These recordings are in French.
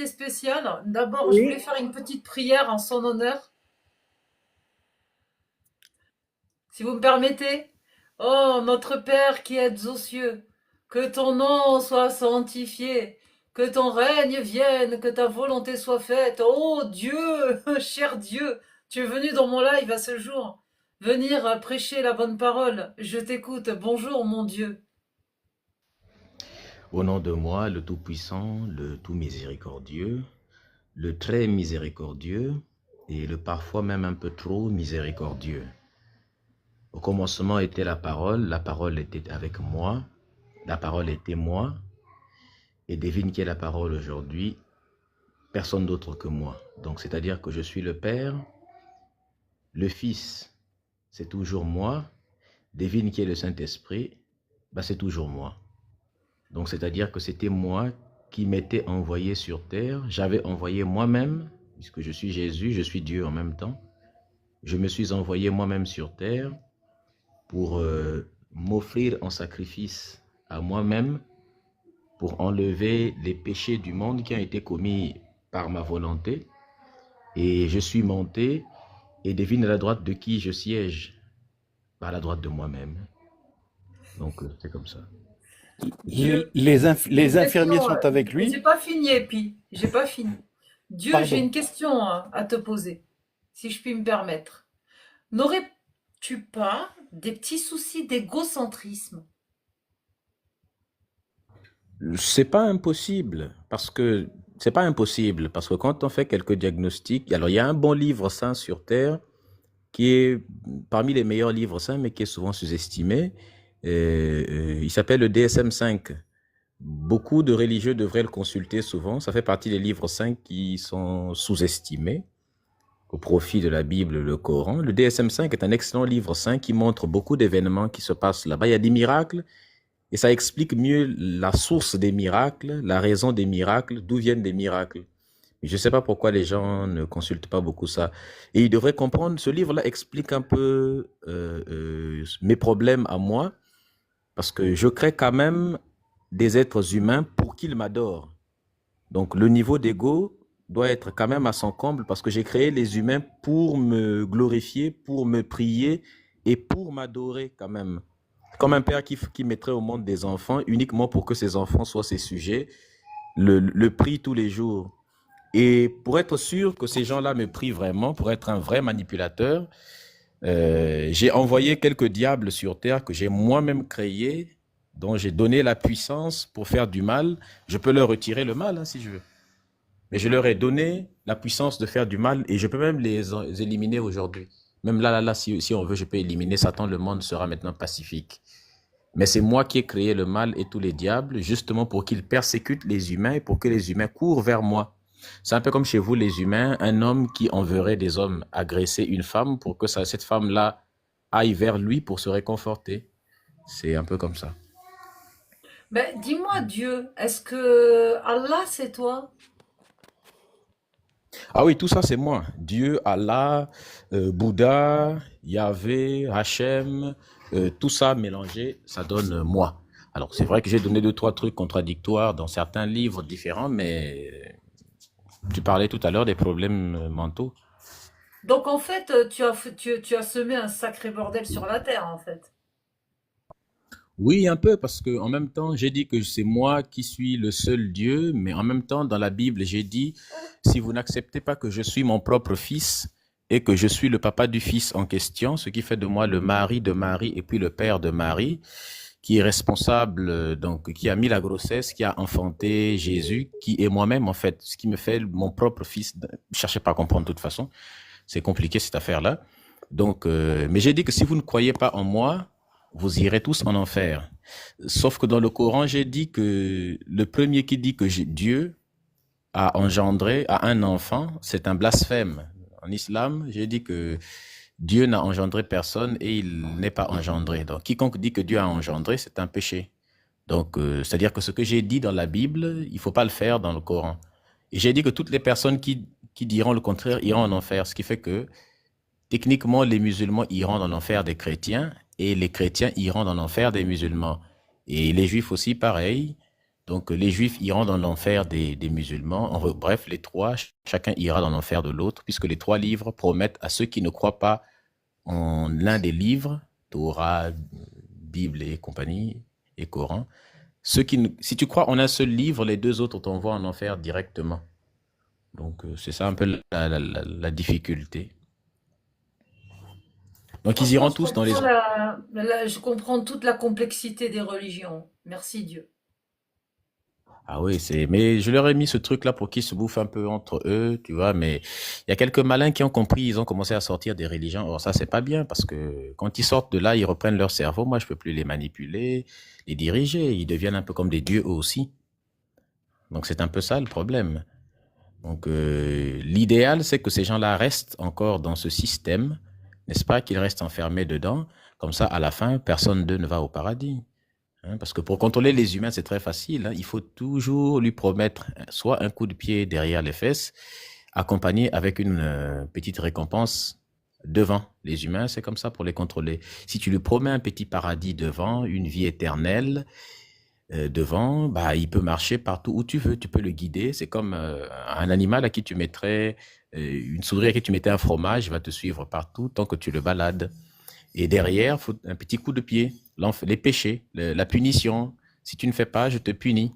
Spécial. D'abord, je voulais Oui, faire une petite prière en son honneur, si vous me permettez. Oh, notre Père qui êtes aux cieux, que ton nom soit sanctifié, que ton règne vienne, que ta volonté soit faite. Oh Dieu, cher Dieu, tu es venu dans mon live à ce jour, venir prêcher la bonne parole. Je t'écoute. Bonjour, mon Dieu. Au nom de moi, le Tout-Puissant, le Tout-Miséricordieux, le très miséricordieux et le parfois même un peu trop miséricordieux. Au commencement était la parole était avec moi, la parole était moi, et devine qui est la parole aujourd'hui, personne d'autre que moi. Donc c'est-à-dire que je suis le Père, le Fils, c'est toujours moi, devine qui est le Saint-Esprit, c'est toujours moi. Donc, c'est-à-dire que c'était moi qui m'étais envoyé sur terre. J'avais envoyé moi-même, puisque je suis Jésus, je suis Dieu en même temps. Je me suis envoyé moi-même sur terre pour m'offrir en sacrifice à moi-même pour enlever les péchés du monde qui ont été commis par ma volonté. Et je suis monté et devine à la droite de qui je siège, à la droite de moi-même. Donc, c'est comme ça. Dieu, j'ai les une infirmiers question. sont avec J'ai lui. pas fini, Epi. J'ai pas fini. Dieu, j'ai Pardon. une question à te poser, si je puis me permettre. N'aurais-tu pas des petits soucis d'égocentrisme? C'est pas impossible, parce que c'est pas impossible, parce que quand on fait quelques diagnostics, alors il y a un bon livre saint sur Terre qui est parmi les meilleurs livres saints, mais qui est souvent sous-estimé. Il s'appelle le DSM-5. Beaucoup de religieux devraient le consulter souvent. Ça fait partie des livres saints qui sont sous-estimés au profit de la Bible, le Coran. Le DSM-5 est un excellent livre saint qui montre beaucoup d'événements qui se passent là-bas. Il y a des miracles, et ça explique mieux la source des miracles, la raison des miracles, d'où viennent des miracles. Je ne sais pas pourquoi les gens ne consultent pas beaucoup ça. Et ils devraient comprendre, ce livre-là explique un peu mes problèmes à moi, parce que je crée quand même des êtres humains pour qu'ils m'adorent. Donc le niveau d'ego doit être quand même à son comble, parce que j'ai créé les humains pour me glorifier, pour me prier et pour m'adorer quand même. Comme un père qui mettrait au monde des enfants uniquement pour que ses enfants soient ses sujets, le prie tous les jours. Et pour être sûr que ces gens-là me prient vraiment, pour être un vrai manipulateur, j'ai envoyé quelques diables sur terre que j'ai moi-même créés, dont j'ai donné la puissance pour faire du mal. Je peux leur retirer le mal, hein, si je veux. Mais je leur ai donné la puissance de faire du mal et je peux même les éliminer aujourd'hui. Même là, si on veut, je peux éliminer Satan, le monde sera maintenant pacifique. Mais c'est moi qui ai créé le mal et tous les diables, justement pour qu'ils persécutent les humains et pour que les humains courent vers moi. C'est un peu comme chez vous, les humains, un homme qui enverrait des hommes agresser une femme pour que cette femme-là aille vers lui pour se réconforter. C'est un peu comme ça. Ben, dis-moi, Dieu, est-ce que Allah, c'est toi? Ah oui, tout ça, c'est moi. Dieu, Allah, Bouddha, Yahvé, Hachem, tout ça mélangé, ça donne moi. Alors, c'est vrai que j'ai donné deux, trois trucs contradictoires dans certains livres différents, mais tu parlais tout à l'heure des problèmes mentaux. Donc en fait, tu as semé un sacré bordel sur la terre, en fait. Oui, un peu, parce que en même temps, j'ai dit que c'est moi qui suis le seul Dieu, mais en même temps, dans la Bible, j'ai dit, si vous n'acceptez pas que je suis mon propre fils et que je suis le papa du fils en question, ce qui fait de moi le mari de Marie et puis le père de Marie, qui est responsable, donc qui a mis la grossesse, qui a enfanté Jésus, qui est moi-même en fait, ce qui me fait mon propre fils. Cherchez pas à comprendre de toute façon, c'est compliqué cette affaire-là. Donc, mais j'ai dit que si vous ne croyez pas en moi, vous irez tous en enfer. Sauf que dans le Coran, j'ai dit que le premier qui dit que Dieu a engendré, a un enfant, c'est un blasphème. En islam, j'ai dit que Dieu n'a engendré personne et il n'est pas engendré. Donc, quiconque dit que Dieu a engendré, c'est un péché. Donc, c'est-à-dire que ce que j'ai dit dans la Bible, il ne faut pas le faire dans le Coran. Et j'ai dit que toutes les personnes qui diront le contraire iront en enfer, ce qui fait que techniquement, les musulmans iront dans l'enfer des chrétiens et les chrétiens iront dans l'enfer des musulmans. Et les juifs aussi, pareil. Donc, les Juifs iront dans l'enfer des musulmans. Bref, les trois, chacun ira dans l'enfer de l'autre, puisque les trois livres promettent à ceux qui ne croient pas en l'un des livres, Torah, Bible et compagnie, et Coran. Si tu crois en un seul livre, les deux autres t'envoient en enfer directement. Donc, c'est ça un peu la difficulté. Donc, ils Franchement, iront tous dans les... je comprends toute la complexité des religions. Merci Dieu. Ah oui, mais je leur ai mis ce truc-là pour qu'ils se bouffent un peu entre eux, tu vois, mais il y a quelques malins qui ont compris, ils ont commencé à sortir des religions. Or, ça, c'est pas bien parce que quand ils sortent de là, ils reprennent leur cerveau. Moi, je peux plus les manipuler, les diriger. Ils deviennent un peu comme des dieux eux aussi. Donc, c'est un peu ça le problème. Donc, l'idéal, c'est que ces gens-là restent encore dans ce système, n'est-ce pas, qu'ils restent enfermés dedans. Comme ça, à la fin, personne d'eux ne va au paradis. Hein, parce que pour contrôler les humains, c'est très facile. Hein. Il faut toujours lui promettre soit un coup de pied derrière les fesses, accompagné avec une petite récompense devant. Les humains, c'est comme ça pour les contrôler. Si tu lui promets un petit paradis devant, une vie éternelle devant, bah, il peut marcher partout où tu veux. Tu peux le guider. C'est comme un animal à qui tu mettrais, une souris à qui tu mettais un fromage, il va te suivre partout tant que tu le balades. Et derrière, faut un petit coup de pied, les péchés, la punition. Si tu ne fais pas, je te punis.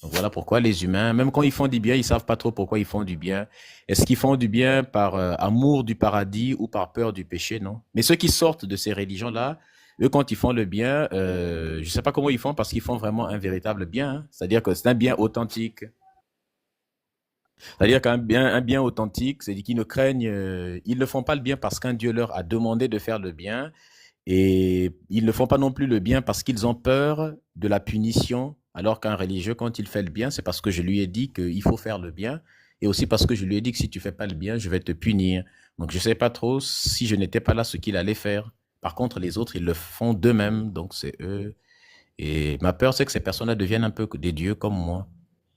Donc voilà pourquoi les humains, même quand ils font du bien, ils savent pas trop pourquoi ils font du bien. Est-ce qu'ils font du bien par amour du paradis ou par peur du péché? Non. Mais ceux qui sortent de ces religions-là, eux, quand ils font le bien, je sais pas comment ils font parce qu'ils font vraiment un véritable bien. Hein. C'est-à-dire que c'est un bien authentique. C'est-à-dire un bien authentique, c'est qu'ils ne craignent, ils ne font pas le bien parce qu'un Dieu leur a demandé de faire le bien, et ils ne font pas non plus le bien parce qu'ils ont peur de la punition, alors qu'un religieux, quand il fait le bien, c'est parce que je lui ai dit qu'il faut faire le bien, et aussi parce que je lui ai dit que si tu fais pas le bien, je vais te punir. Donc je sais pas trop si je n'étais pas là ce qu'il allait faire. Par contre, les autres, ils le font d'eux-mêmes, donc c'est eux. Et ma peur, c'est que ces personnes-là deviennent un peu des dieux comme moi.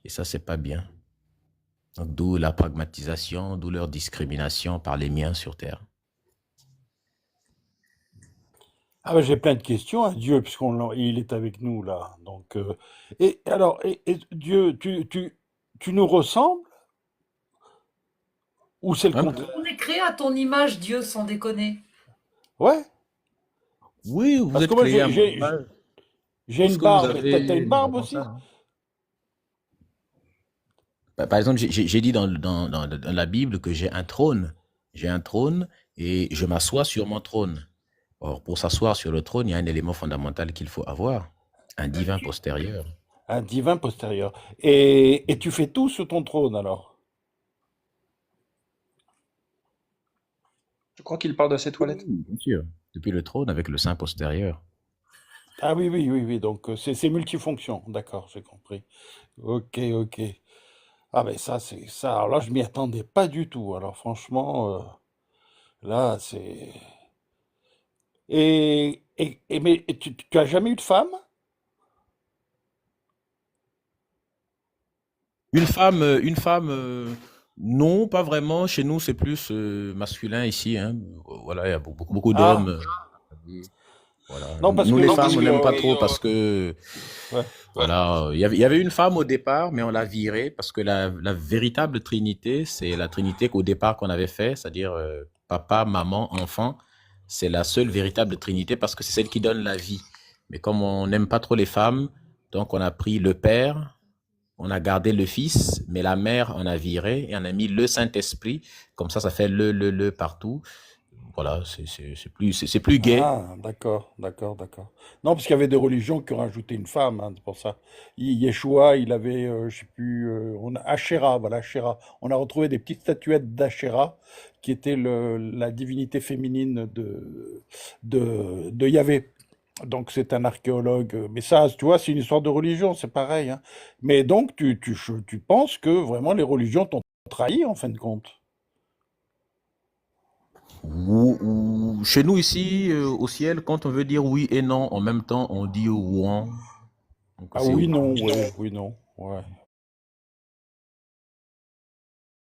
Et ça, c'est pas bien. Donc, d'où la pragmatisation, d'où leur discrimination par les miens sur Terre. Ah ben, j'ai plein de questions à Dieu, il est avec nous là. Donc, et alors, Dieu, tu nous ressembles ou c'est le Hein? contraire? On est créé à ton image, Dieu, sans déconner. Ouais, Oui, vous parce que êtes moi créé à mon image. j'ai Tout ce une que vous barbe. T'as avez, une c'est barbe vraiment ça. aussi? Hein. Par exemple, j'ai dit dans la Bible que j'ai un trône. J'ai un trône et je m'assois sur mon trône. Or, pour s'asseoir sur le trône, il y a un élément fondamental qu'il faut avoir, un divin postérieur. Un divin postérieur. Et tu fais tout sur ton trône alors? Je crois qu'il parle de ses Oui, toilettes. bien sûr. Depuis le trône avec le sein postérieur. Ah oui, oui, oui, oui. Donc, c'est multifonction. D'accord, j'ai compris. Ok, ok. Ah ben ça, c'est ça. Alors là, je m'y attendais pas du tout. Alors franchement, là, c'est... Mais tu as jamais eu de femme? Une femme, non, pas vraiment. Chez nous, c'est plus masculin ici. Hein. Voilà, il y a beaucoup Ah, d'hommes. Voilà. non, parce Nous, que... les femmes, on n'aime pas trop parce que, Ouais. voilà, il y avait une femme au départ, mais on l'a virée parce que la véritable Trinité, c'est la Trinité qu'au départ qu'on avait fait, c'est-à-dire papa, maman, enfant. C'est la seule véritable Trinité parce que c'est celle qui donne la vie. Mais comme on n'aime pas trop les femmes, donc on a pris le Père, on a gardé le Fils, mais la mère, on a viré et on a mis le Saint-Esprit. Comme ça fait le partout. Voilà, c'est plus gai. Ah, d'accord, d'accord, d'accord. Non, parce qu'il y avait des religions qui ont rajouté une femme, hein, c'est pour ça. Yeshua, il avait, je sais plus, on a Asherah, voilà, Asherah. On a retrouvé des petites statuettes d'Asherah, qui était la divinité féminine de Yahvé. Donc c'est un archéologue. Mais ça, tu vois, c'est une histoire de religion, c'est pareil, hein. Mais donc, tu penses que vraiment les religions t'ont trahi, en fin de compte? Chez nous ici, au ciel, quand on veut dire oui et non en même temps, on dit ouan. Donc Ah c'est oui, ouan. non, ouais, oui, non, ouais.